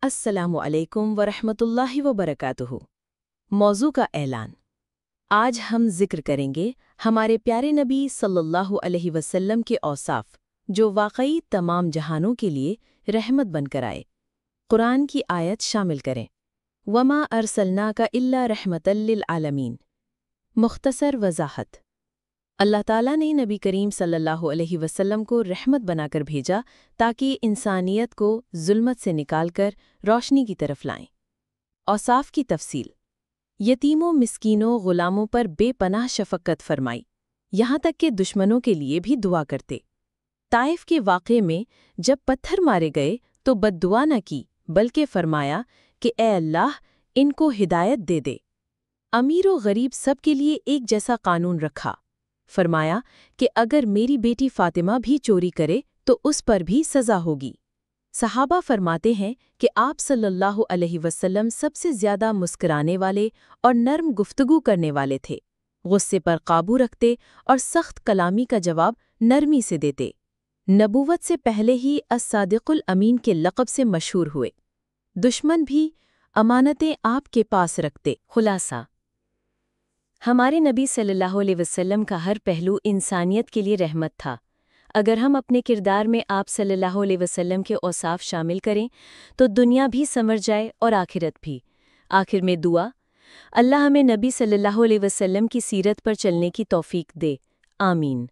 السلام علیکم ورحمۃ اللہ وبرکاتہ۔ موضوع کا اعلان۔ آج ہم ذکر کریں گے ہمارے پیارے نبی صلی اللہ علیہ وسلم کے اوصاف جو واقعی تمام جہانوں کے لیے رحمت بن کر آئے۔ قرآن کی آیت شامل کریں۔ وما ارسلناک الا رحمۃ للعالمین۔ مختصر وضاحت۔ اللہ تعالیٰ نے نبی کریم صلی اللہ علیہ وسلم کو رحمت بنا کر بھیجا تاکہ انسانیت کو ظلمت سے نکال کر روشنی کی طرف لائیں۔ اوصاف کی تفصیل۔ یتیموں، مسکینوں، غلاموں پر بے پناہ شفقت فرمائی، یہاں تک کہ دشمنوں کے لیے بھی دعا کرتے۔ طائف کے واقعے میں جب پتھر مارے گئے تو بد دعا نہ کی بلکہ فرمایا کہ اے اللہ ان کو ہدایت دے دے۔ امیر و غریب سب کے لیے ایک جیسا قانون رکھا۔ فرمایا کہ اگر میری بیٹی فاطمہ بھی چوری کرے تو اس پر بھی سزا ہوگی۔ صحابہ فرماتے ہیں کہ آپ صلی اللہ علیہ وسلم سب سے زیادہ مسکرانے والے اور نرم گفتگو کرنے والے تھے، غصے پر قابو رکھتے اور سخت کلامی کا جواب نرمی سے دیتے۔ نبوت سے پہلے ہی الصادق الامین کے لقب سے مشہور ہوئے۔ دشمن بھی امانتیں آپ کے پاس رکھتے۔ خلاصہ: ہمارے نبی صلی اللہ علیہ وسلم کا ہر پہلو انسانیت کے لیے رحمت تھا۔ اگر ہم اپنے کردار میں آپ صلی اللہ علیہ وسلم کے اوصاف شامل کریں تو دنیا بھی سنور جائے اور آخرت بھی۔ آخر میں دعا: اللہ ہمیں نبی صلی اللہ علیہ وسلم کی سیرت پر چلنے کی توفیق دے۔ آمین۔